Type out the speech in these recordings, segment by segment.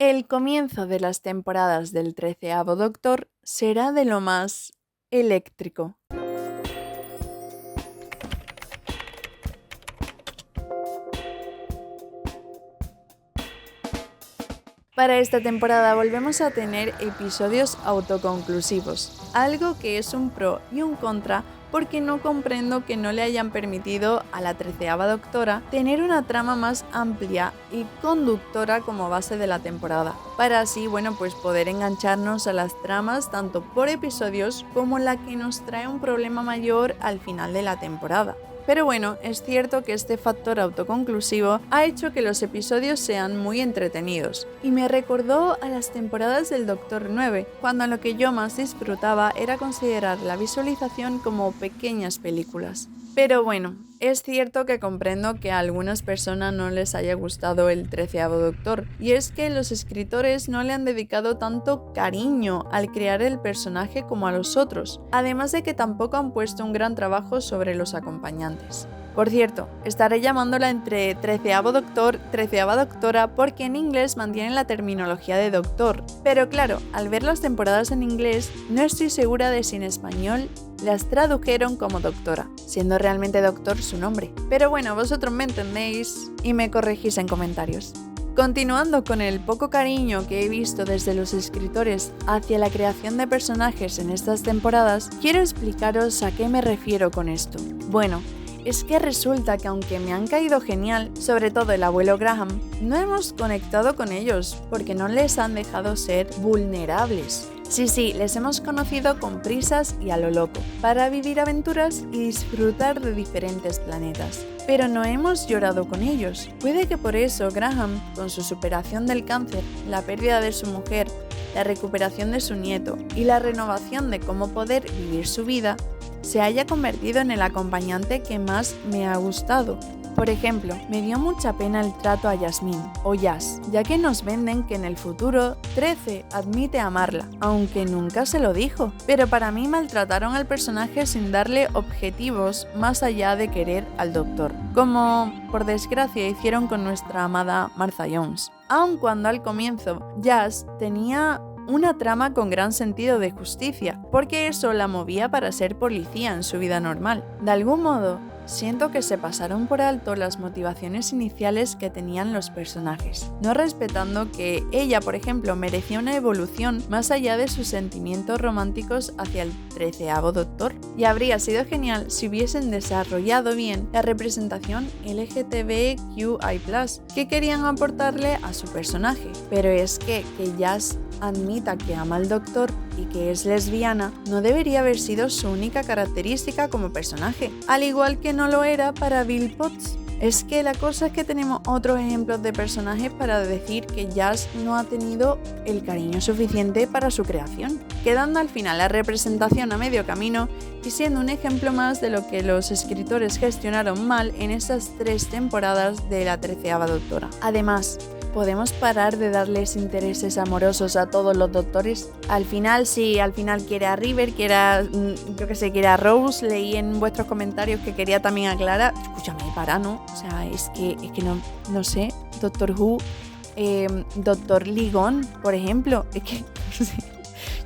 El comienzo de las temporadas del 13º Doctor será de lo más eléctrico. Para esta temporada volvemos a tener episodios autoconclusivos, algo que es un pro y un contra porque no comprendo que no le hayan permitido a la 13ª Doctora tener una trama más amplia y conductora como base de la temporada, para así, pues poder engancharnos a las tramas tanto por episodios como la que nos trae un problema mayor al final de la temporada. Pero bueno, es cierto que este factor autoconclusivo ha hecho que los episodios sean muy entretenidos y me recordó a las temporadas del Doctor 9, cuando lo que yo más disfrutaba era considerar la visualización como pequeñas películas. Pero bueno, es cierto que comprendo que a algunas personas no les haya gustado el 13º Doctor, y es que los escritores no le han dedicado tanto cariño al crear el personaje como a los otros, además de que tampoco han puesto un gran trabajo sobre los acompañantes. Por cierto, estaré llamándola entre 13º Doctor, 13ª Doctora porque en inglés mantienen la terminología de Doctor, pero claro, al ver las temporadas en inglés no estoy segura de si en español las tradujeron como Doctora, siendo realmente Doctor su nombre. Pero bueno, vosotros me entendéis y me corregís en comentarios. Continuando con el poco cariño que he visto desde los escritores hacia la creación de personajes en estas temporadas, quiero explicaros a qué me refiero con esto. Bueno, es que resulta que aunque me han caído genial, sobre todo el abuelo Graham, no hemos conectado con ellos porque no les han dejado ser vulnerables. Sí, les hemos conocido con prisas y a lo loco, para vivir aventuras y disfrutar de diferentes planetas. Pero no hemos llorado con ellos. Puede que por eso Graham, con su superación del cáncer, la pérdida de su mujer, la recuperación de su nieto y la renovación de cómo poder vivir su vida, se haya convertido en el acompañante que más me ha gustado. Por ejemplo, me dio mucha pena el trato a Yasmine, o Yas, ya que nos venden que en el futuro 13 admite amarla, aunque nunca se lo dijo. Pero para mí maltrataron al personaje sin darle objetivos más allá de querer al Doctor, como por desgracia hicieron con nuestra amada Martha Jones. Aun cuando al comienzo Yas tenía una trama con gran sentido de justicia, porque eso la movía para ser policía en su vida normal. De algún modo, siento que se pasaron por alto las motivaciones iniciales que tenían los personajes, no respetando que ella, por ejemplo, merecía una evolución más allá de sus sentimientos románticos hacia el 13º Doctor. Y habría sido genial si hubiesen desarrollado bien la representación LGTBQI+, que querían aportarle a su personaje. Pero es que Yas admita que ama al Doctor y que es lesbiana no debería haber sido su única característica como personaje, al igual que no lo era para Bill Potts. Es que la cosa es que tenemos otros ejemplos de personajes para decir que Yas no ha tenido el cariño suficiente para su creación, quedando al final la representación a medio camino y siendo un ejemplo más de lo que los escritores gestionaron mal en estas 3 temporadas de la 13ª Doctora. Además, ¿podemos parar de darles intereses amorosos a todos los doctores? Al final quiere a River, quiere a Rose. Leí en vuestros comentarios que quería también a Clara. Escúchame, para, ¿no? O sea, es que no sé. Doctor Who, Doctor Ligon, por ejemplo. Es que, no sé.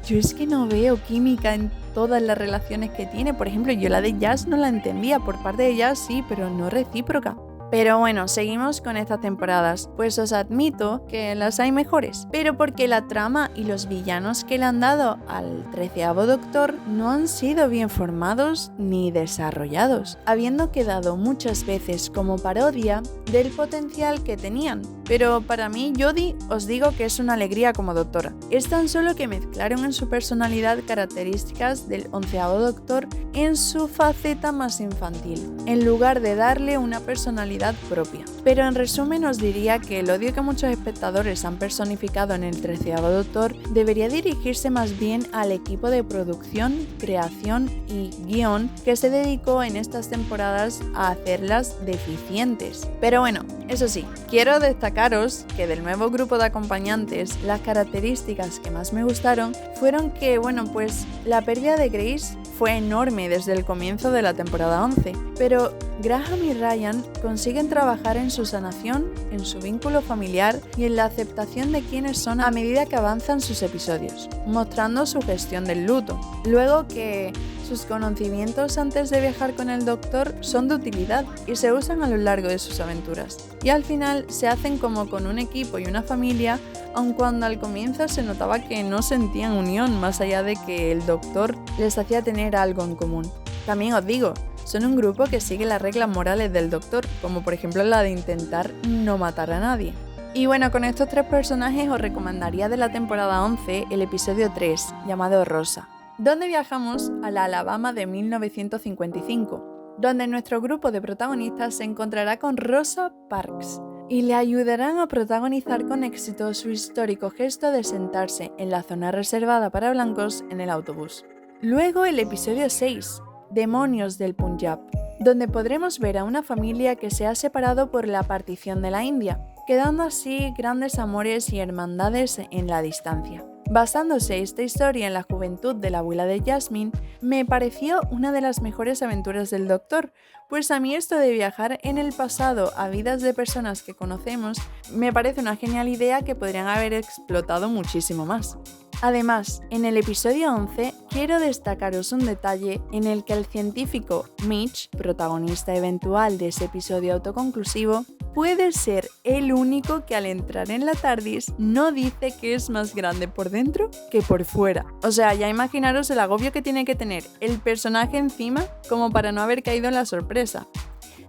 Yo es que no veo química en todas las relaciones que tiene. Por ejemplo, yo la de Jazz no la entendía. Por parte de Jazz sí, pero no recíproca. Pero bueno, seguimos con estas temporadas, pues os admito que las hay mejores, pero porque la trama y los villanos que le han dado al 13º Doctor no han sido bien formados ni desarrollados, habiendo quedado muchas veces como parodia del potencial que tenían. Pero para mí, Jodie, os digo que es una alegría como doctora. Es tan solo que mezclaron en su personalidad características del 11º Doctor en su faceta más infantil, en lugar de darle una personalidad propia. Pero en resumen os diría que el odio que muchos espectadores han personificado en el 13º Doctor debería dirigirse más bien al equipo de producción, creación y guión que se dedicó en estas temporadas a hacerlas deficientes. Pero bueno, eso sí, quiero destacaros que del nuevo grupo de acompañantes, las características que más me gustaron fueron que, pues la pérdida de Grace fue enorme desde el comienzo de la temporada 11, pero Graham y Ryan consiguen trabajar en su sanación, en su vínculo familiar y en la aceptación de quiénes son a medida que avanzan sus episodios, mostrando su gestión del luto. Luego que sus conocimientos antes de viajar con el doctor son de utilidad y se usan a lo largo de sus aventuras. Y al final se hacen como con un equipo y una familia, aun cuando al comienzo se notaba que no sentían unión más allá de que el doctor les hacía tener algo en común. También os digo, son un grupo que sigue las reglas morales del doctor, como por ejemplo la de intentar no matar a nadie. Y bueno, con estos 3 personajes os recomendaría de la temporada 11 el episodio 3, llamado Rosa, donde viajamos a la Alabama de 1955, donde nuestro grupo de protagonistas se encontrará con Rosa Parks y le ayudarán a protagonizar con éxito su histórico gesto de sentarse en la zona reservada para blancos en el autobús. Luego el episodio 6, Demonios del Punjab, donde podremos ver a una familia que se ha separado por la partición de la India, quedando así grandes amores y hermandades en la distancia. Basándose esta historia en la juventud de la abuela de Jasmine, me pareció una de las mejores aventuras del Doctor, pues a mí esto de viajar en el pasado a vidas de personas que conocemos me parece una genial idea que podrían haber explotado muchísimo más. Además, en el episodio 11 quiero destacaros un detalle en el que el científico Mitch, protagonista eventual de ese episodio autoconclusivo, puede ser el único que al entrar en la TARDIS no dice que es más grande por dentro que por fuera. O sea, ya imaginaros el agobio que tiene que tener el personaje encima como para no haber caído en la sorpresa.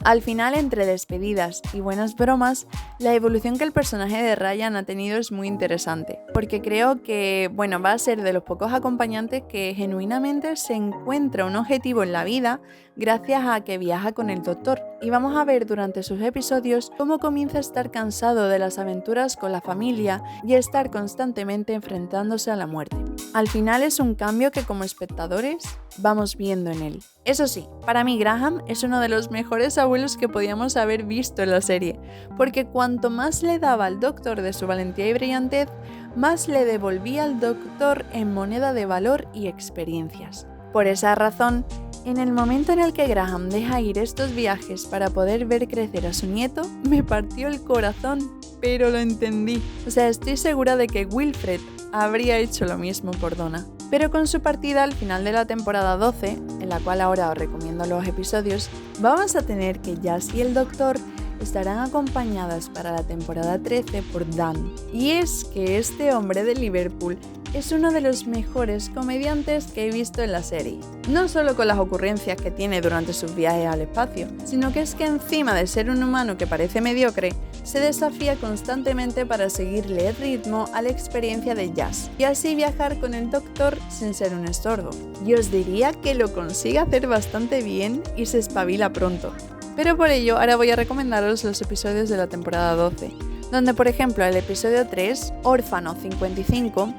Al final, entre despedidas y buenas bromas, la evolución que el personaje de Ryan ha tenido es muy interesante, porque creo que, va a ser de los pocos acompañantes que genuinamente se encuentra un objetivo en la vida gracias a que viaja con el doctor. Y vamos a ver durante sus episodios cómo comienza a estar cansado de las aventuras con la familia y a estar constantemente enfrentándose a la muerte. Al final es un cambio que como espectadores vamos viendo en él. Eso sí, para mí Graham es uno de los mejores abuelos que podíamos haber visto en la serie, porque cuanto más le daba al doctor de su valentía y brillantez, más le devolvía al doctor en moneda de valor y experiencias. Por esa razón, en el momento en el que Graham deja ir estos viajes para poder ver crecer a su nieto, me partió el corazón, pero lo entendí. O sea, estoy segura de que Wilfred habría hecho lo mismo por Donna. Pero con su partida al final de la temporada 12, en la cual ahora os recomiendo los episodios, vamos a tener que Jazz y el Doctor estarán acompañadas para la temporada 13 por Dan. Y es que este hombre de Liverpool es uno de los mejores comediantes que he visto en la serie. No solo con las ocurrencias que tiene durante sus viajes al espacio, sino que es que encima de ser un humano que parece mediocre, se desafía constantemente para seguirle el ritmo a la experiencia de Jazz y así viajar con el doctor sin ser un estorbo. Y os diría que lo consigue hacer bastante bien y se espabila pronto. Pero por ello ahora voy a recomendaros los episodios de la temporada 12, donde por ejemplo el episodio 3, Órfano 55,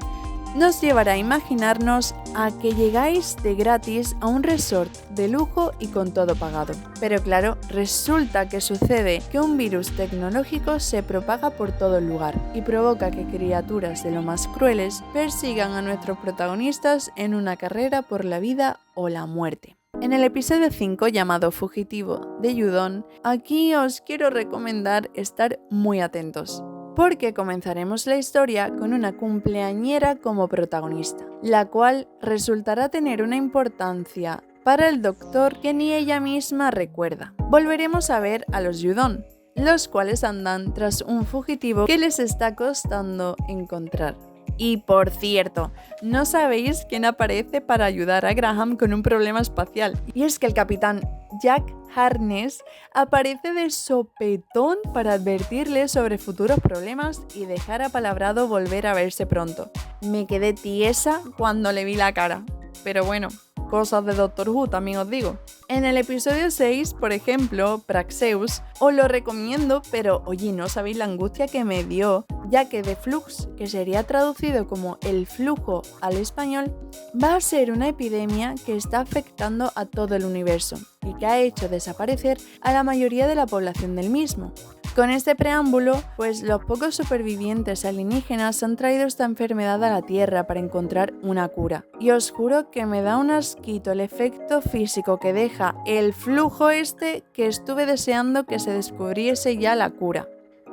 nos llevará a imaginarnos a que llegáis de gratis a un resort de lujo y con todo pagado. Pero claro, resulta que sucede que un virus tecnológico se propaga por todo el lugar y provoca que criaturas de lo más crueles persigan a nuestros protagonistas en una carrera por la vida o la muerte. En el episodio 5 llamado Fugitivo de Yudon, aquí os quiero recomendar estar muy atentos, porque comenzaremos la historia con una cumpleañera como protagonista, la cual resultará tener una importancia para el doctor que ni ella misma recuerda. Volveremos a ver a los Yudon, los cuales andan tras un fugitivo que les está costando encontrar. Y por cierto, ¿no sabéis quién aparece para ayudar a Graham con un problema espacial? Y es que el capitán Jack Harkness aparece de sopetón para advertirle sobre futuros problemas y dejar apalabrado volver a verse pronto. Me quedé tiesa cuando le vi la cara, pero bueno, cosas de Doctor Who también os digo. En el episodio 6, por ejemplo, Praxeus, os lo recomiendo, pero oye, no sabéis la angustia que me dio, ya que The Flux, que sería traducido como el flujo al español, va a ser una epidemia que está afectando a todo el universo y que ha hecho desaparecer a la mayoría de la población del mismo. Con este preámbulo, pues los pocos supervivientes alienígenas han traído esta enfermedad a la Tierra para encontrar una cura. Y os juro que me da un asquito el efecto físico que deja el flujo este, que estuve deseando que se descubriese ya la cura.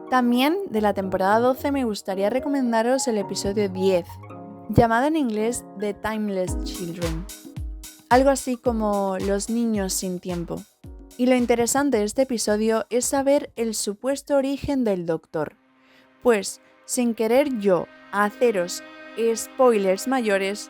También de la temporada 12 me gustaría recomendaros el episodio 10, llamado en inglés The Timeless Children. Algo así como Los niños sin tiempo. Y lo interesante de este episodio es saber el supuesto origen del Doctor. Pues, sin querer yo haceros spoilers mayores,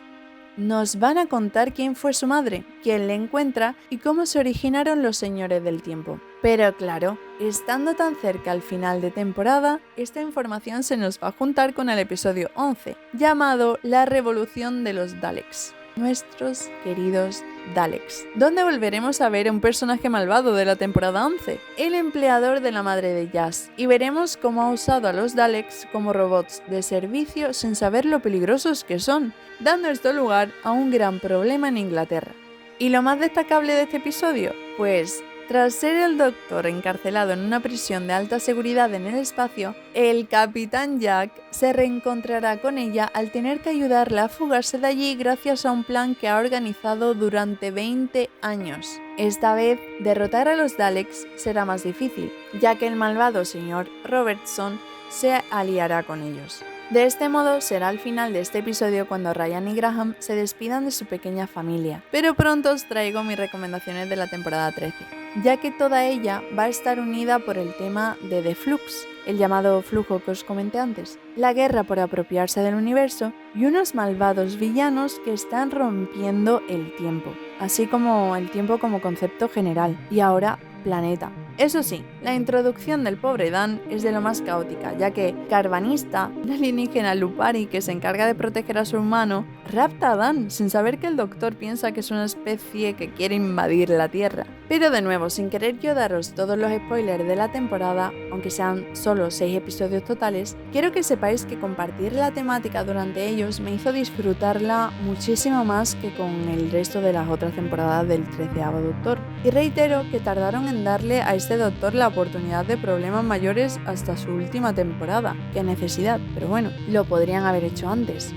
nos van a contar quién fue su madre, quién le encuentra y cómo se originaron los señores del tiempo. Pero claro, estando tan cerca al final de temporada, esta información se nos va a juntar con el episodio 11, llamado La Revolución de los Daleks. Nuestros queridos Daleks, donde volveremos a ver a un personaje malvado de la temporada 11, el empleador de la madre de Jazz, y veremos cómo ha usado a los Daleks como robots de servicio sin saber lo peligrosos que son, dando esto lugar a un gran problema en Inglaterra. ¿Y lo más destacable de este episodio? Pues, tras ser el Doctor encarcelado en una prisión de alta seguridad en el espacio, el Capitán Jack se reencontrará con ella al tener que ayudarla a fugarse de allí gracias a un plan que ha organizado durante 20 años. Esta vez, derrotar a los Daleks será más difícil, ya que el malvado señor Robertson se aliará con ellos. De este modo será al final de este episodio cuando Ryan y Graham se despidan de su pequeña familia, pero pronto os traigo mis recomendaciones de la temporada 13, ya que toda ella va a estar unida por el tema de The Flux, el llamado flujo que os comenté antes, la guerra por apropiarse del universo y unos malvados villanos que están rompiendo el tiempo, así como el tiempo como concepto general, y ahora planeta. Eso sí, la introducción del pobre Dan es de lo más caótica, ya que Carvanista, un alienígena Lupari que se encarga de proteger a su hermano, rapta a Dan sin saber que el Doctor piensa que es una especie que quiere invadir la Tierra. Pero de nuevo, sin querer yo daros todos los spoilers de la temporada, aunque sean solo 6 episodios totales, quiero que sepáis que compartir la temática durante ellos me hizo disfrutarla muchísimo más que con el resto de las otras temporadas del 13º Doctor. Y reitero que tardaron en darle a este Doctor la oportunidad de problemas mayores hasta su última temporada. Qué necesidad, pero bueno, lo podrían haber hecho antes.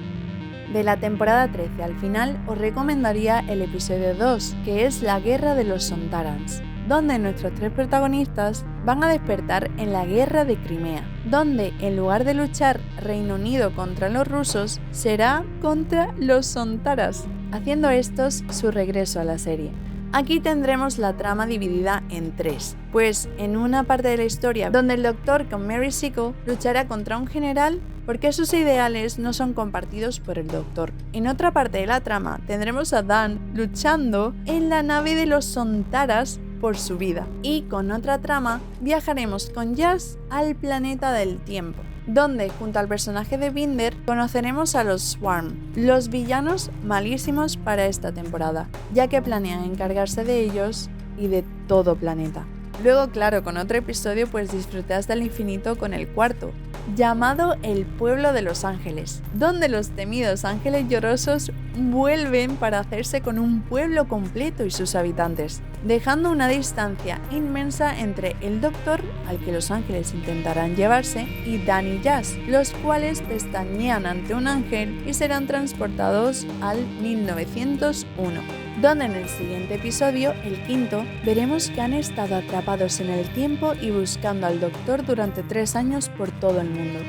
De la temporada 13 al final os recomendaría el episodio 2, que es la Guerra de los Sontarans, donde nuestros 3 protagonistas van a despertar en la Guerra de Crimea, donde en lugar de luchar Reino Unido contra los rusos, será contra los Sontaras, haciendo estos su regreso a la serie. Aquí tendremos la trama dividida en 3, pues en una parte de la historia donde el Doctor con Mary Sickle luchará contra un general porque sus ideales no son compartidos por el Doctor. En otra parte de la trama tendremos a Dan luchando en la nave de los Sontaras por su vida. Y con otra trama viajaremos con Jazz al planeta del tiempo, donde junto al personaje de Binder conoceremos a los Swarm, los villanos malísimos para esta temporada, ya que planean encargarse de ellos y de todo planeta. Luego, claro, con otro episodio pues disfruté hasta el infinito con el 4, llamado El Pueblo de los Ángeles, donde los temidos ángeles llorosos vuelven para hacerse con un pueblo completo y sus habitantes, dejando una distancia inmensa entre el Doctor, al que los ángeles intentarán llevarse, y Dan y Jazz, los cuales pestañean ante un ángel y serán transportados al 1901. Donde en el siguiente episodio, el 5, veremos que han estado atrapados en el tiempo y buscando al Doctor durante 3 años por todo el mundo.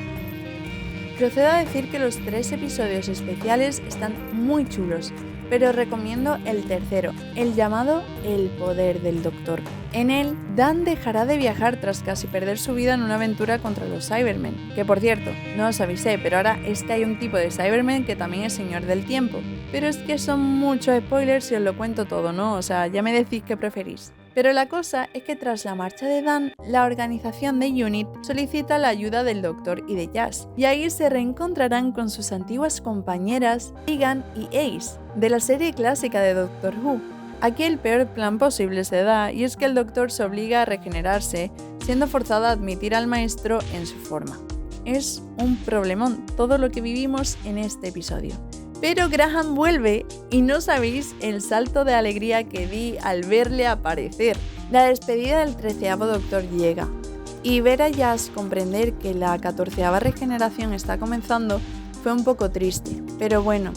Procedo a decir que los 3 episodios especiales están muy chulos, pero os recomiendo el tercero, el llamado El Poder del Doctor. En él, Dan dejará de viajar tras casi perder su vida en una aventura contra los Cybermen, que por cierto, no os avisé, pero ahora es que hay un tipo de Cybermen que también es señor del tiempo. Pero es que son muchos spoilers si os lo cuento todo, ¿no? O sea, ya me decís qué preferís. Pero la cosa es que tras la marcha de Dan, la organización de UNIT solicita la ayuda del Doctor y de Jazz, y ahí se reencontrarán con sus antiguas compañeras Tegan y Ace, de la serie clásica de Doctor Who. Aquí el peor plan posible se da, y es que el Doctor se obliga a regenerarse, siendo forzado a admitir al maestro en su forma. Es un problemón todo lo que vivimos en este episodio. Pero Graham vuelve y no sabéis el salto de alegría que di al verle aparecer. La despedida del 13º Doctor llega. Y ver a Jazz comprender que la 14ª regeneración está comenzando fue un poco triste, pero bueno.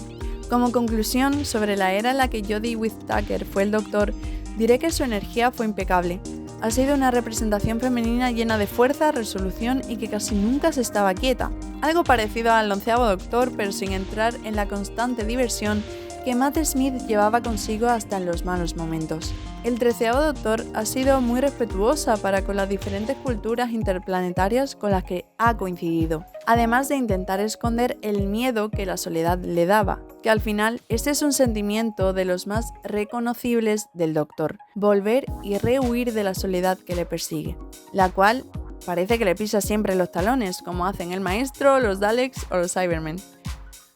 Como conclusión sobre la era en la que Jodie Whittaker fue el Doctor, diré que su energía fue impecable. Ha sido una representación femenina llena de fuerza, resolución y que casi nunca se estaba quieta. Algo parecido al 11º Doctor, pero sin entrar en la constante diversión que Matt Smith llevaba consigo hasta en los malos momentos. El 13º Doctor ha sido muy respetuosa para con las diferentes culturas interplanetarias con las que ha coincidido, además de intentar esconder el miedo que la soledad le daba, que al final este es un sentimiento de los más reconocibles del Doctor, volver y rehuir de la soledad que le persigue, la cual parece que le pisa siempre los talones, como hacen el Maestro, los Daleks o los Cybermen.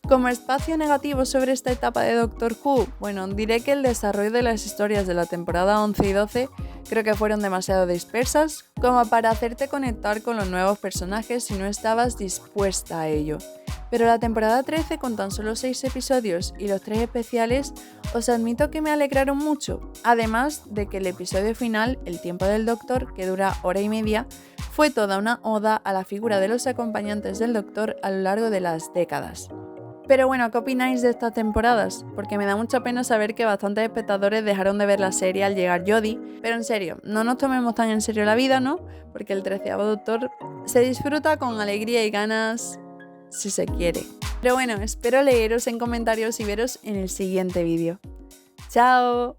Como espacio negativo sobre esta etapa de Doctor Who, bueno, diré que el desarrollo de las historias de la temporada 11 y 12 creo que fueron demasiado dispersas como para hacerte conectar con los nuevos personajes si no estabas dispuesta a ello. Pero la temporada 13, con tan solo 6 episodios y los 3 especiales, os admito que me alegraron mucho, además de que el episodio final, El tiempo del Doctor, que dura hora y media, fue toda una oda a la figura de los acompañantes del Doctor a lo largo de las décadas. Pero bueno, ¿qué opináis de estas temporadas? Porque me da mucha pena saber que bastantes espectadores dejaron de ver la serie al llegar Jodie, pero en serio, no nos tomemos tan en serio la vida, ¿no? Porque el 13º Doctor se disfruta con alegría y ganas si se quiere. Pero bueno, espero leeros en comentarios y veros en el siguiente vídeo. ¡Chao!